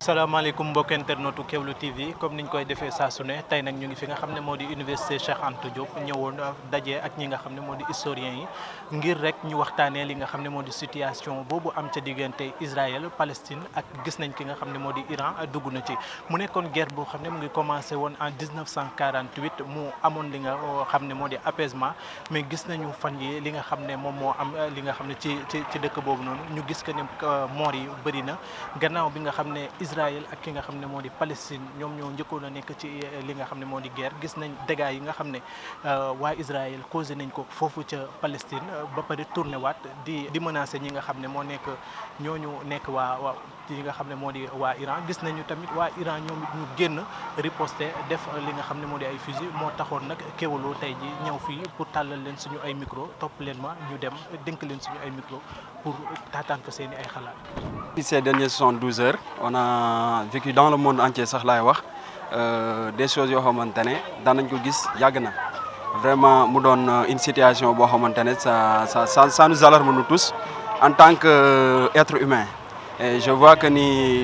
salaamaaleykum mbokk internetu Kéwoulo TV comme niñ koy defee saa su ne tey nag ñu ngi fi nga xam ne moo di université Cheikh Anta Diop ñëwoon daje ak ñi nga xam ne moo di historiens yi ngir rek ñu waxtaanee li nga xam ne moo di situation boobu am ca diggante Israël Palestine ak gis nañ ki nga xam ne moo di Iran dugg na ci mu nekkoon guerre boo xam ne mu ngi commencé woon en 1948 mu amoon li nga xam ne moo di apaisement mais gis nañu fan yi li nga xam ne moom moo am li nga xam ne ci dëkk boobu noonu ñu gis que ne moor yi bëri na gannaaw bi nga xam ne Israël ak ki nga xam ne moo di Palestine ñoom ñoo njëkkoon a nekk ci li nga xam ne moo di guerre gis nañ dégâts yi nga xam ne waa Israël causé nañ ko foofu ca Palestine ba pare tourné waat di menacer ñi nga xam ne moo nekk ñooñu nekk waa yi nga xam ne moo di waa Iran gis nañu tamit waa Iran ñoom it ñu génn riposter def li nga xam ne moo di ay fusil moo taxoon nag Kéwoulo tey ji ñëw fii pour tàllal leen suñu ay micro topp leen ma ñu dem dénk leen suñu ay micro pour taataan fa seen i ay xalaat. Ces dernières 72 heures on a vécu dans le monde entier sax laay wax des choses yoo xamante ne daan nañ ko gis yàgg na vraiment mu doon une situation boo xamante ne ça nous alarme nous tous en tant que être humain. Et je vois que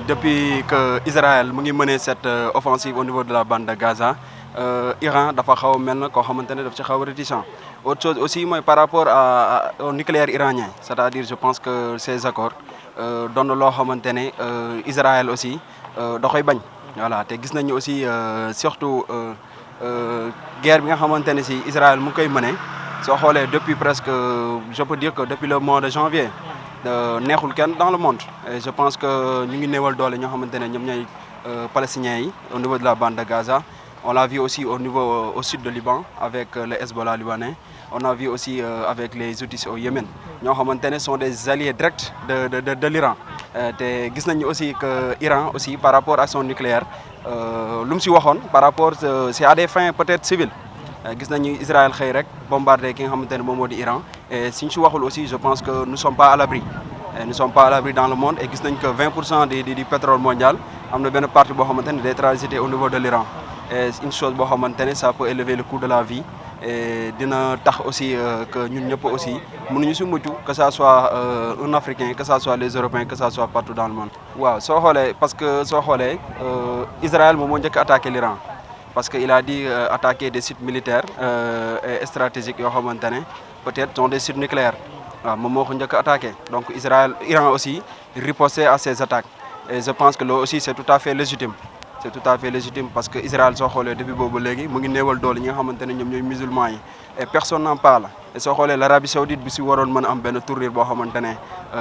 depuis que Israël mu ngi mené cette offensive au niveau de la bande de Gaza Iran dafa xaw a mel na koo xamante ne daf ci xaw a réticent. Autre chose aussi mooy par rapport au nucléaire iranien c'est-à-dire je pense que ces accords doon na loo xamante ne Israël aussi da koy bañ. Voilà te gis nañu aussi surtout guerre bi nga xamante ne si Israël mu ngi koy mené soo xoolee depuis presque je peux dire que depuis le mois de janvier. neexul kenn dans le monde et je pense que ñu ngi néewal doole ñoo xamante ne ñoom ñooy palestiniens yi au niveau de la bande de Gaza. On l'a vu aussi au sud de Liban avec le Hezbollah libanais. On a vu aussi avec les Houthis au Yémen ñoo xamante ne sont des alliés directs de l'Iran te gis nañu aussi que Iran aussi par rapport à son nucléaire lu mu si waxoon par rapport c'est à des fins peut-être civiles. Gis nañu Israël xëy rek bombardé ki nga xamante ne moom moo di Iran et suñ si waxul aussi je pense que nous sommes pas à l'abri nous sommes pas à l'abri dans le monde et gis nañ que 20% du pétrole mondial am na benn partie boo xamante ne day transiter au niveau de l'Iran et une chose boo xamante ne ça peut élever le coût de la vie et dina tax aussi que ñun ñëpp aussi mënuñu si mucc que ça soit un Africain que ça soit les Européens que ça soit partout dans le monde. Waaw soo xoolee parce que soo xoolee Israël moom moo njëkk attaqué l'Iran parce que il a dit attaquer des sites militaires et stratégiques yoo xamante ne peut-être sont des sites nucléaires waaw moom moo ko njëkk attaqué donc Iran aussi ripostait à ces attaques et je pense que loolu aussi c'est tout à fait légitime parce que Israël soo xoolee depuis boobu léegi mu ngi néewal doole ñi nga xamante ne ñoom ñooy musulmans yi et personne n'en parle et soo xoolee l'Arabie saoudite bi si waroon mën a am benn tournure boo xamante ne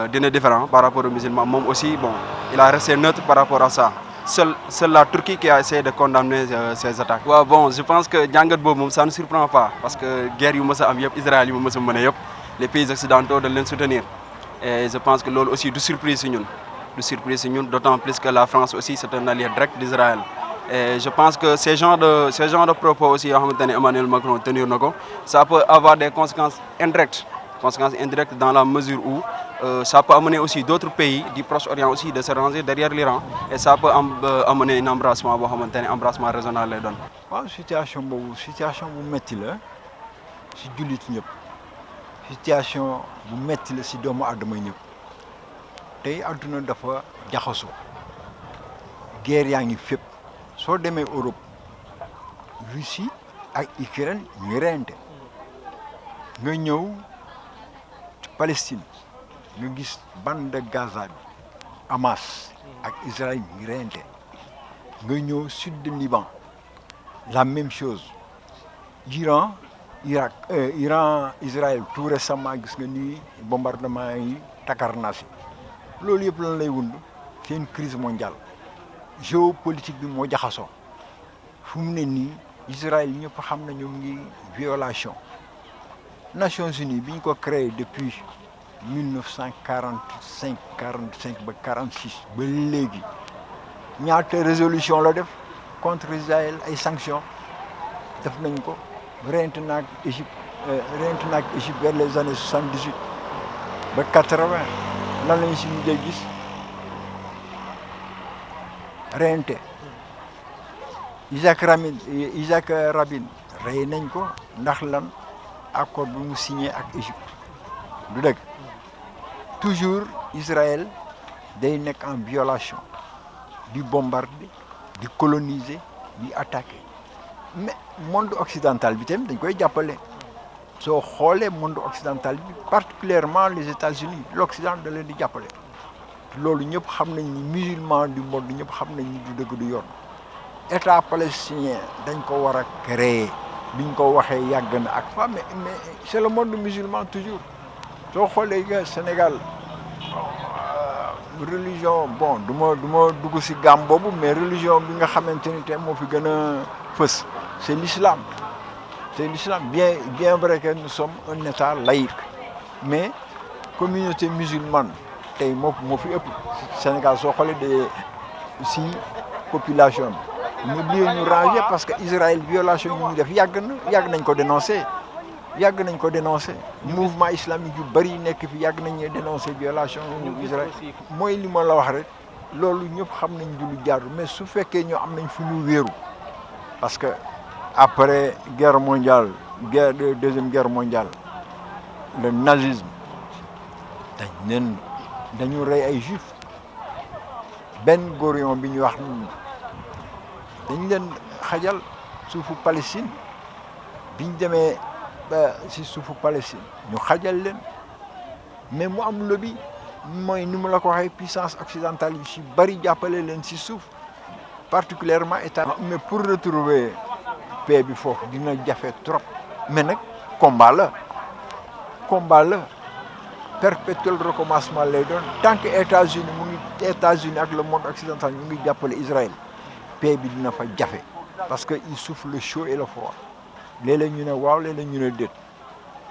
dina différent par rapport aux musulmans moom aussi bon il a resté neutre par rapport à ça. Seule la Turquie qui a essayé de condamner ces attaques. Waaw bon je pense que jàngat boobu moom ça ne surprend pas parce que guerre yu mës a am yëpp Israël yu mës a mën a yëpp les pays occidentaux dañ leen soutenir et je pense que loolu aussi du surprise si ñun d'autant plus que la France aussi c'est un allié direct d'Israël et je pense que ces genres de propos aussi yoo xamante ne Emmanuel Macron tenir na ko ça peut avoir des conséquences indirectes dans la mesure où ça peut amener aussi d'autres pays du Proche-Orient aussi de se ranger derrière l'Iran et ça peut amener un embrassement boo xamante ne embrassement raisonnable lay doon. waaw situation boobu situation bu métti la si jullit ñëpp situation bu métti la si doomu aadama ñëpp tey adduna dafa jaxasoo guerre yaa ngi fépp soo demee Europe Russie ak Ukraine ñu ngi reyante nga ñëw Palestine nga gis bande de Gaza bi Hamas ak Israël ñu ngi reyante nga ñëw sud de Liban la même chose Iran Israël tout récemment gis nga ni bombardement yi takarnasi loolu yëpp lan lay wund c'est une crise mondiale géopolitique bi moo jaxasoo fu mu ne nii Israël ñëpp xam nañu ngi violation Nations Unies bi ñu ko créé depuis 1945 ba 46 ba léegi ñaata résolution la def contre Israël ay sanctions def nañ ko reyante naag Égypte vers les années 78 ba 80 lan lañ si mujjee gis reyante Isaac Rabin rey nañ ko ndax lan accord bi mu signé ak Égypte du dëgg toujours Israël day nekk en violation di bombarder di coloniser di attaquer mais monde occidental bi tamit dañ koy jàppale soo xoolee monde occidental bi particulièrement les États-Unis l'Occident da leen di jàppale loolu ñëpp xam nañ ni musulman du monde ñëpp xam nañ ni du dëgg du yoon état palestinien dañ ko war a créer biñ ko waxee yàgg na ak fa mais c'est le monde musulman toujours soo xoolee nga Sénégal religion bon du ma dugg ci gàm boobu mais religion bi nga xamante ni te moo fi gën a fës c'est l'islam bien vrai que nous sommes un état laïque mais communauté musulmane tey moo fi ëpp Sénégal soo xoolee de si population bi ñu obligé ñu ranger parce que Israël violation yi ñu def yàgg nañ ko dénoncer mouvement islamique yu bëri nekk fi yàgg nañu dénoncer violation yu Israël mooy li ma la wax rek loolu ñëpp xam nañ du lu jaadu mais su fekkee ñoo am nañ fu ñu wéeru parce que après deuxième guerre mondiale le nazisme dañu rey ay juifs Ben Gurion bi ñu wax dañ leen xajal suufu Palestine biñ demee si suufu Palestine ñu xajal leen mais mu am lobby mooy ni mu la ko waxee puissance occidentale yi si bëri jàppale leen si suuf particulièrement état mais pour retrouver paix bi foofu dina jafe trop mais nag combat la perpétuel recommencement lay doon tant que États-Unis ak le monde occidental ñu ngi jàppale Israël paix bi dina fa jafe parce que il souffle le chaud et le froid léeg-léeg ñu ne waaw léeg-léeg ñu ne déet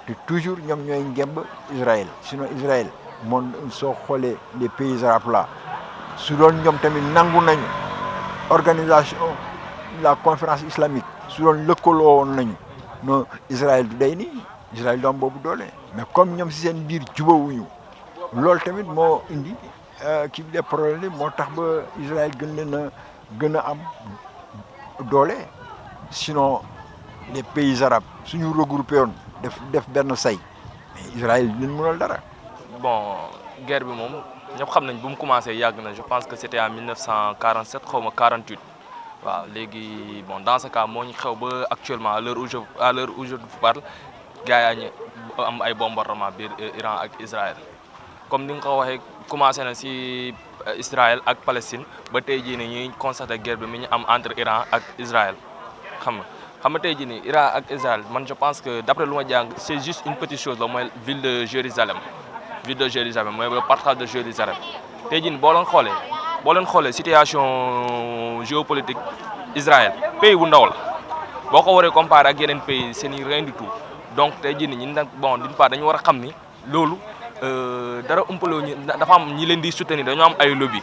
te toujours ñoom ñooy ngemb Israël sinon Israël moom soo xoolee les pays arabes là su doon ñoom tamit nangu nañu organisation la conférence islamique su doon lëkkaloo woon nañu non Israël du day nii Israël doom boobu doole mais comme ñoom si seen biir jubawuñu loolu tamit moo indi kii des problèmes moo tax ba Israël gën a am doole sinon les pays arabes suñu regroupé woon def benn say mais Israël leen mënal dara. Bon guerre bi moom ñëpp xam nañ bu mu commencé yàgg na je pense que c'était en 1947 xaw ma 48 waaw léegi bon dans ce cas moo ñu xew ba actuellement à l'heure où je vous parle gars yaa ñu am ay bombardement biir Iran ak Israël comme ni nga ko waxee commencé na si Israël ak Palestine ba tey jii nii ñuy constaté guerre bi mi ñu am entre Iran ak Israël xam nga tey jii nii Iran ak Israël man je pense que d'après lu ma jàng c'est juste une petite chose la mooy ville de Jérusalem mooy le partage de Jérusalem tey jii nii boo leen xoolee situation géopolitique Israël pays bu ndaw la boo ko waree comparer ak yeneen pays c'est rien du tout donc tey jii nii ñun nag bon d'une part dañu war a xam ni loolu dara umpaloo ñu dafa am ñi leen di soutenir dañoo am ay lobby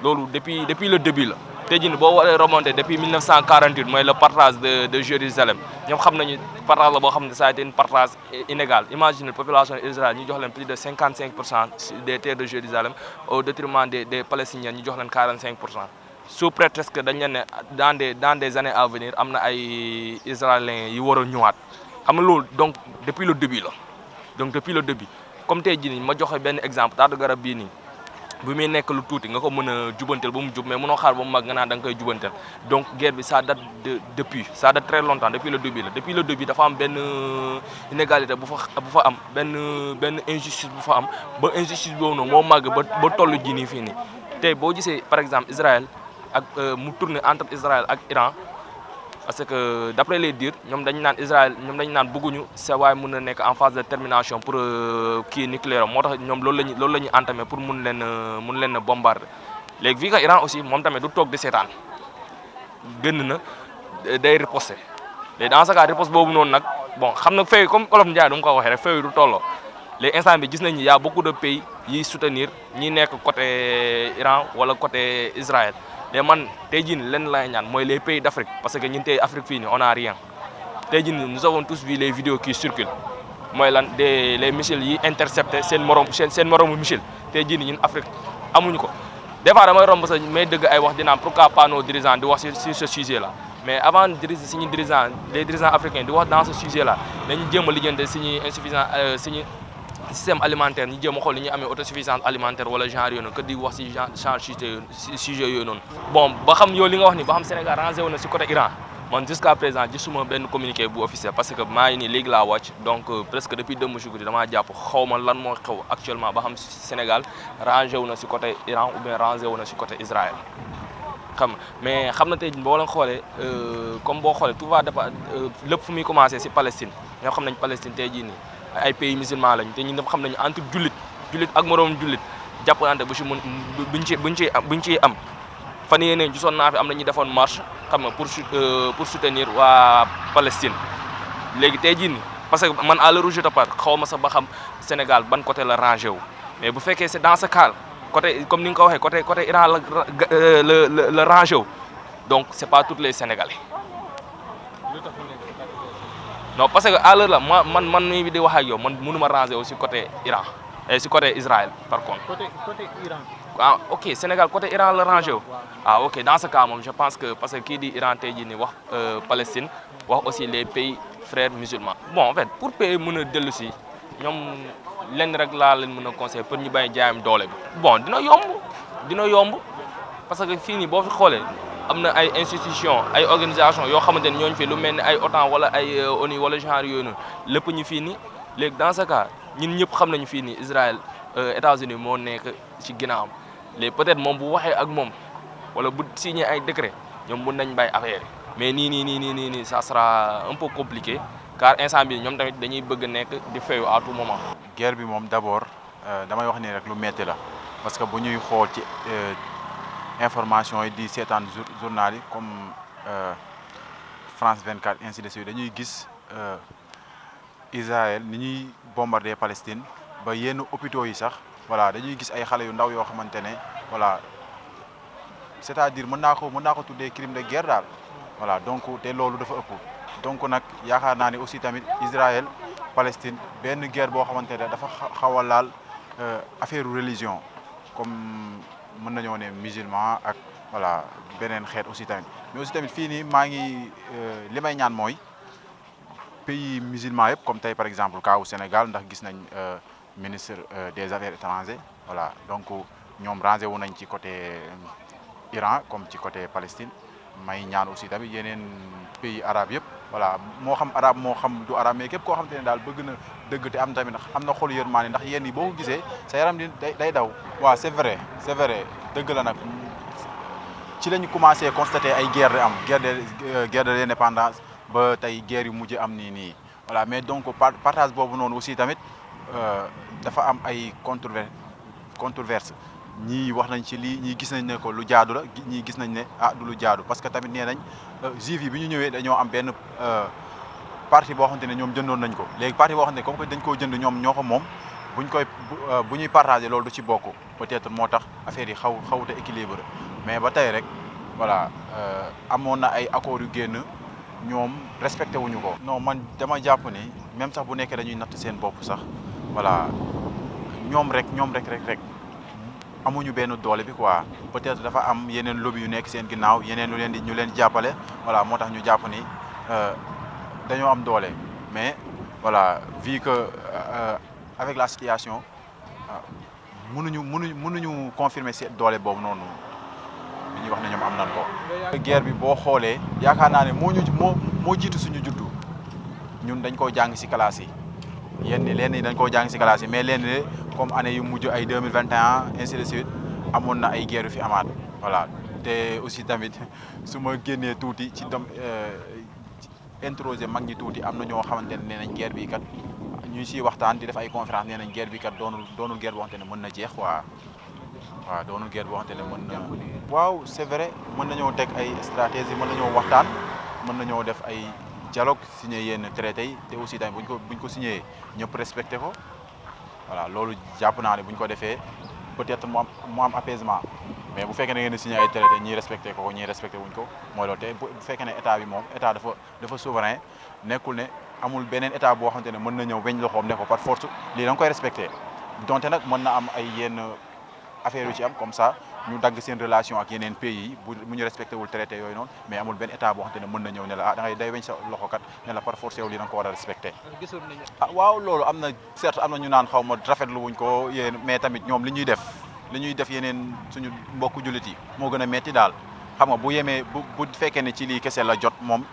loolu depuis le début la tey jii nii boo waree remonter depuis 1948 mooy le partage de Jérusalem ñoom xam nañu partage la boo xam ne ça a été une partage inégal imagine population d'Israël ñu jox leen plus de 55% des terres de Jérusalem au détriment des Palestiniens ñu jox leen 45%. sous prétexte que dañ leen ne dans des années à venir am na ay israéliens yi war a ñëwaat xam nga loolu donc depuis le début comme tey jii nii ma joxe benn exemple taatu garab bii nii bu muy nekk lu tuuti nga ko mën a jubantel ba mu jub mais mënoo xaar ba mu mag nga naan da nga koy jubantel donc guerre bi ça date ça date très longtemps depuis le début dafa am benn inégalité bu fa am benn injustice bu fa am ba injustice boobu noonu moo màgg ba tollu ji nii fii nii tey boo gisee par exemple Israël ak mu tourner entre Israël ak Iran parce que d'après les dires ñoom dañu naan bëgguñu sa waay mën na nekk en phase de termination pour kii nucléaire moo tax ñoom loolu la ñuy entamé pour mun leen bombarder léegi fii que Iran aussi moom tamit du toog di seetaan gën na day riposter léegi dans ce cas riposte boobu noonu nag bon xam na fay comme Olof Ndiaye du mu ko waxee rek fay du tolloo léegi instant bi gis nañu y a beaucoup de pays yiy soutenir ñi nekk côté Iran wala côté Israël mais man tey jii nii lenn lay ñaan mooy les pays d'Afrique parce que ñun tey Afrique fii nii on a rien tey jii nii nous avons tous vu les vidéos qui circulent mooy lan les missiles yi intercepté seen moromu missile tey jii nii ñun Afrique amuñu ko des fois damay romb sax may dëgg ay wax dinaan pourquoi pas nos dirigeants di wax sur ce sujet là mais avant suñu dirigeants les dirigeants africains di wax dans ce sujet là dañu jéem a lijjante suñu système alimentaire ñu jéem a xool ni ñuy amee autosuffisance alimentaire wala genre yooyu noonu que di wax si genre sujet yooyu noonu. bon ba xam yow li nga wax ni ba xam Sénégal rangé wu na si côté Iran man jusqu'à présent gisuma benn communiqué bu officiel parce que maa ngi nii léegi laa wàcc donc presque depuis démb si guddi damaa jàpp xaw ma lan moo xew actuellement ba xam Sénégal rangé wu na si côté Iran ou bien rangé wu na si côté Israël. xam mais xam na tey boo leen xoolee comme boo xoolee tout va dépendre lépp fu muy commencé si Palestine ñoo xam nañ Palestine tey jii nii ay pays musulmans lañ te ñun ñëpp xam nañu entre jullit ak moroom jullit jàppante bu si mun buñ ciy am fan yii ne gisoon naa fi am na ñu defoon marche xam nga pour soutenir waa Palestine léegi tey jii nii parce que man à l'heure où je te parle xaw ma sax ba xam Sénégal ban côté la rangé wu mais bu fekkee c'est dans ce cas côté comme ni nga ko waxee côté Iran la rangé wu donc c'est pas tous les Sénégalais. non parce que à l'heure là man mii di wax ak yow man mënuma rangé wu si côté Iran et si côté Israël par contre. côté Iran. ah ok Sénégal côté Iran la rangé wu. ah ok dans ce cas moom je pense que parce que kii di Iran tey jii nii wax Palestine wax aussi les pays frères musulmans. bon en fait pour pays mën a dellu si ñoom lenn rek laa leen mën a conseiller pour ñu bàyyi jaayam doole bi. bon dina yomb parce que fii nii boo fi xoolee am na ay institutions ay organisations yoo xamante ne ñooñu fi lu mel ni ay OTAN wala ay ONU wala genre yooyu noonu lépp ñu fii nii léegi dans ce cas ñun ñëpp xam nañu fii nii Israël États-Unis moo nekk ci ginnaawam léegi peut-être moom bu waxee ak moom wala bu signé ay décret ñoom mun nañ bàyyi affaire yi mais nii ça sera un peu compliqué car instant bi ñoom tamit dañuy bëgg nekk di fayu à tout moment. guerre bi moom d'abord damay wax ni rek lu metti la parce que bu ñuy xool ci information yi di seetaan journal yi comme France 24 ainsi de suite dañuy gis Israël ni ñuy bombarder Palestine ba yenn hôpitaux yi sax voilà dañuy gis ay xale yu ndaw yoo xamante ne voilà c'est-à-dire mën naa ko tuddee crime de guerre daal voilà donc te loolu dafa ëpp. donc nag yaakaar naa ne aussi tamit Israël Palestine benn guerre boo xamante ne dafa xaw a laal affaire religion comme mën nañoo ne musulman ak voilà beneen xeet aussi tamit mais aussi tamit fii nii maa ngi li may ñaan mooy pays musulman yëpp comme tey par exemple cas au Sénégal ndax gis nañ ministre des affaires étrangères voilà donc ñoom rangé wu nañ ci côté Iran comme ci côté Palestine may ñaan aussi tamit yeneen pays arabes yëpp voilà moo xam arabe moo xam du arabe mais képp koo xamante ne daal bëgg na dëgg te am tamit am na xolu yërmaane ndax yéen yi boo ko gisee sa yaram di day daw. waaw c'est vrai dëgg la nag ci la ñu commencé constater ay guerre di am guerre de l'indépendance ba tey guerre yu mujj am nii voilà mais donc partage boobu noonu aussi tamit dafa am ay controverse ñii wax nañ ci lii ñii gis nañ ne ko lu jaadu la ñii gis nañ ne du lu jaadu parce que tamit nee nañ juif yi bi ñu ñëwee dañoo am benn partie boo xamante ne ñoom jëndoon nañ ko léegi partie boo xamante ne comme que dañ koo jënd ñoom ñoo ko moom bu ñuy partager loolu du ci bokk peut-être moo tax affaire yi xawut a équilibre mais ba tey rek voilà amoon na ay accords yu génn ñoom respecté wuñu ko. non man dama jàpp ni même sax bu nekkee dañuy natt seen bopp sax voilà ñoom rek amuñu benn doole bi quoi peut-être dafa am yeneen lobby yu nekk seen ginnaaw yeneen ñu leen jàppale voilà moo tax ñu jàpp ni dañoo am doole mais voilà vu que avec la situation mënuñu confirmer seen doole boobu noonu li ñuy wax ne ñoom am nañ ko. guerre bi boo xoolee yaakaar naa ne moo jiitu suñu juddu ñun dañ koo jàng ci classe yi lenn yi dañ koo jàng ci classe yi mais lenn comme année yu mujj ay 2021 ainsi de suite amoon na ay guerre yu fi amaat voilà te aussi tamit su ma génnee tuuti ci introsé mag ñi tuuti am na ñoo xamante ne nee nañ guerre bi kat ñu siy waxtaan di def ay conférence nee nañ guerre bi kat doonul guerre boo xamante ne mën na jeex quoi waaw doonul guerre boo xamante ne mën na. waaw c'est vrai mën nañoo teg ay stratégie mën nañoo waxtaan mën nañoo def ay dialogue signé yenn traité yi te aussi tamit buñ ko signé ñëpp respecté ko. voilà loolu jàpp naa ne bu ñu ko defee peut-être mu am apaisement mais bu fekkee ne ngeen di signé ay traité ñii respecté ko ñii respecté wuñ ko mooy loolu te bu fekkee ne état bi moom état dafa souverain nekkul ne amul beneen état boo xamante ne mën na ñëw weñ loxoom ne ko par force lii da nga koy respecté donte nag mën na am ay yenn affaire yu ci am comme ça ñu dagg seen relation ak yeneen pays yi bu ñu respecté wul traité yooyu noonu mais amul benn état boo xamante ne mën na ñëw ne la da ngay day weñ sa loxo kat ne la par force yow li da nga ko war a respecté. gisoon nañu waaw loolu am na certes am na ñu naan xaw ma rafetlu wuñ ko yéen mais tamit ñoom li ñuy def yeneen suñu mbokku jullit yi moo gën a metti daal xam nga bu yemee bu fekkee ne ci lii kese la jot moom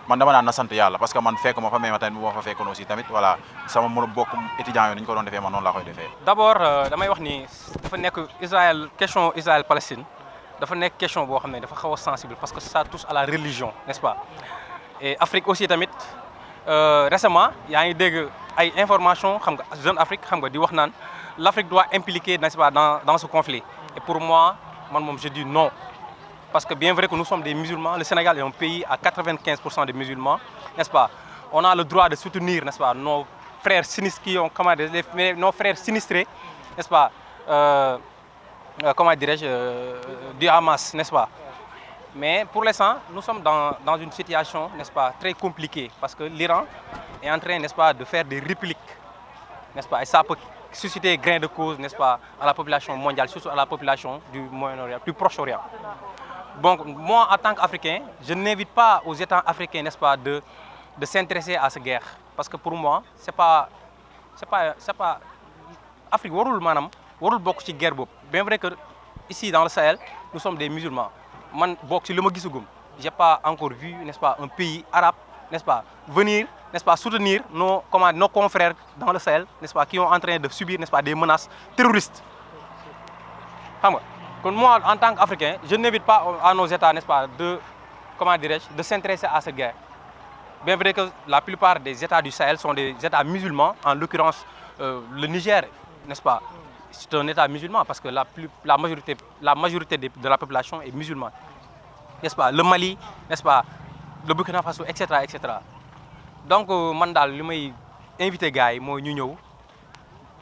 man dama naan na sant yàlla parce que man fekk ma fa mais ma tamit bu ma fa fekkoon aussi tamit voilà sama mën a bokk étudiants yooyu ni ñu ko doon defee man noonu laa koy defee. d'abord damay wax ni dafa nekk question Israël Palestine dafa nekk question boo xam ne dafa xaw a sensible parce que ça touche à la religion n'est-ce pas et Afrique aussi tamit récemment yaa ngi dégg ay information xam nga Jeune Afrique xam nga di wax naan l'Afrique doit impliquer n'est-ce pas dans ce conflit et pour moi man moom je dis non. Parce que bien vrai que nous sommes des musulmans, le Sénégal est un pays à 95% de musulmans, n'est-ce pas? On a le droit de soutenir, n'est-ce pas, nos frères sinistres qui ont, nos frères sinistrés, n'est-ce pas, comment dirais-je, du Hamas, n'est-ce pas? Mais pour l'instant, nous sommes dans une situation, n'est-ce pas, très compliquée parce que l'Iran est en train, n'est-ce pas, de faire des répliques, n'est-ce pas? Et ça peut susciter grain de cause, n'est-ce pas, à la population mondiale, surtout à la population du Moyen-Orient, du Proche-Orient. Donc moi, en tant qu'Africain, je n'invite pas aux États africains, n'est-ce pas, de s'intéresser à cette guerre. Parce que pour moi, c'est pas Afrique warul bokk ci guerre boobu. Bien vrai que ici dans le Sahel, nous sommes des musulmans. Man bokk ci li ma gisagum, j'ai pas encore vu, n'est-ce pas, un pays arabe, n'est-ce pas, venir, n'est-ce pas, soutenir nos confrères dans le Sahel, n'est-ce pas, qui sont en train de subir, n'est-ce pas, des menaces terroristes. Xam nga. Moi, en tant qu'Africain, je n'invite pas à nos États, n'est-ce pas, de s'intéresser à cette guerre. Bien vrai que la plupart des États du Sahel sont des États musulmans, en l'occurrence le Niger, n'est-ce pas, c'est un État musulman parce que la majorité de la population est musulmane, n'est-ce pas, le Mali, n'est-ce pas, le Burkina Faso, etc., etc. Donc, man daal li may invité gars yi mooy ñu ñëw,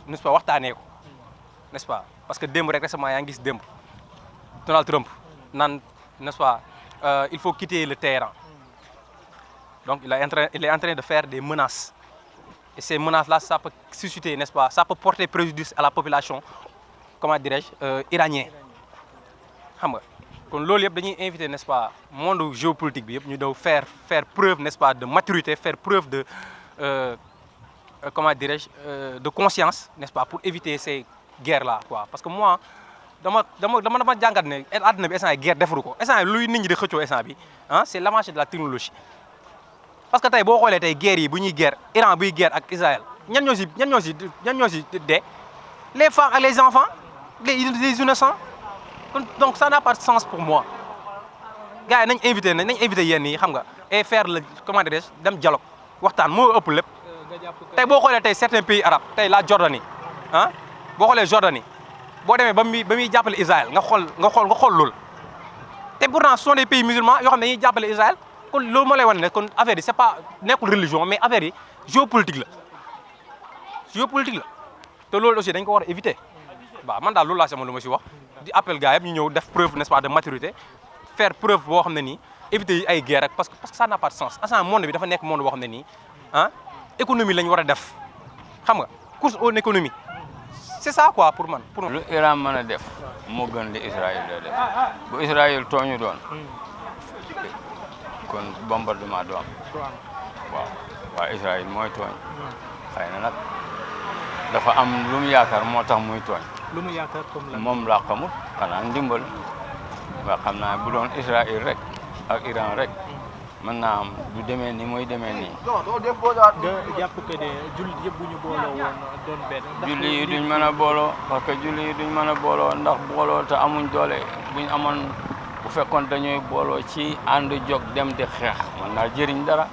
n'est-ce pas, waxtaanee ko, n'est-ce pas, parce que démb rek récemment yaa ngi gis démb. Donald Trump, n'est-ce pas, il faut quitter le terrain. Donc il est en train de faire des menaces. Et ces menaces-là, ça peut susciter, n'est-ce pas, ça peut porter préjudice à la population, comment dirais-je, iranienne. Xam nga kon loolu yëpp dañuy inviter, n'est-ce pas, monde géopolitique bi yëpp ñu daw faire preuve, n'est-ce pas, de maturité, faire preuve de comment dirais-je, de conscience, n'est-ce pas, pour éviter ces guerres-là, quoi. Parce que moi dama jàngat ne àdduna bi instant yi guerre defaru ko instant yi luy nit ñi di xëccoo instant bi c'est l'avancée de la technologie parce que tey boo xoolee tey guerre yi bu ñuy guerre Iran buy guerre ak Israël ñan ñoo si dee les femmes ak les enfants les innocents donc ça n'a pas de sens pour moi gars yi nañ invité yenn yi xam nga et faire le comment dirais-je dem dialogue waxtaan moo ëpp lépp tey boo xoolee tey certains pays arabes tey la Jordanie boo xoolee Jordanie boo demee ba muy jàppale Israël nga xool loolu te pourtant ce sont des pays musulmans yoo xam ne dañuy jàppale Israël kon loolu moo lay wane ne kon affaire yi c'est pas nekkul religion mais affaire yi géopolitique la te loolu aussi dañ ko war a éviter waaw man daal loolu laa si amoon lu ma si wax di appel gars yëpp ñu ñëw def preuve, n'est-ce pas, de maturité faire preuve boo xam ne nii éviter ay guerre parce que ça n'a pas de sens instant monde bi dafa nekk monde boo xam ne nii économie la ñu war a def xam nga course en économie. C'est ça quoi pour man. lu Iran mën a def moo gën li Israël da def bu Israël tooñu doon kon bombardement du am waaw Israël mooy tooñ xëy na nag dafa am lu mu yaakaar moo tax muy tooñ. lu mu yaakaar comme la moom laa xamul xanaa ndimbal nga xam naa bu doon Israël rek ak Iran rek mën naa am du demee ni muy demee nii. nga jàpp que ne jullit yëpp bu ñu booloo woon doon benn. julli yi duñ mën a booloo parce que julli yi duñ mën a booloo ndax booloo te amuñ doole buñ amoon bu fekkoon dañuy booloo ci ànd jóg dem di xeex mën naa jëriñ dara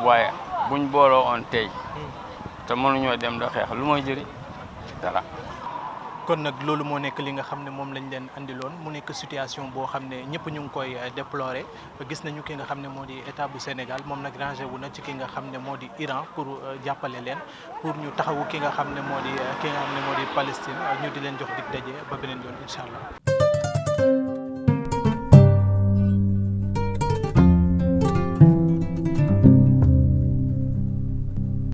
waaye buñ booloo on tey te mënuñoo dem di xeex lu may jëriñ dara. kon nag loolu moo nekk li nga xam ne moom lañ leen andiloon mu nekk situation boo xam ne ñëpp ñu ngi koy déplorer gis nañu ki nga xam ne moo di état bu Sénégal moom nag rangé wu na ci ki nga xam ne moo di Iran pour jàppale leen pour ñu taxawu ki nga xam ne moo di Palestine ñu di leen jox dig daje ba beneen yoon incha allah.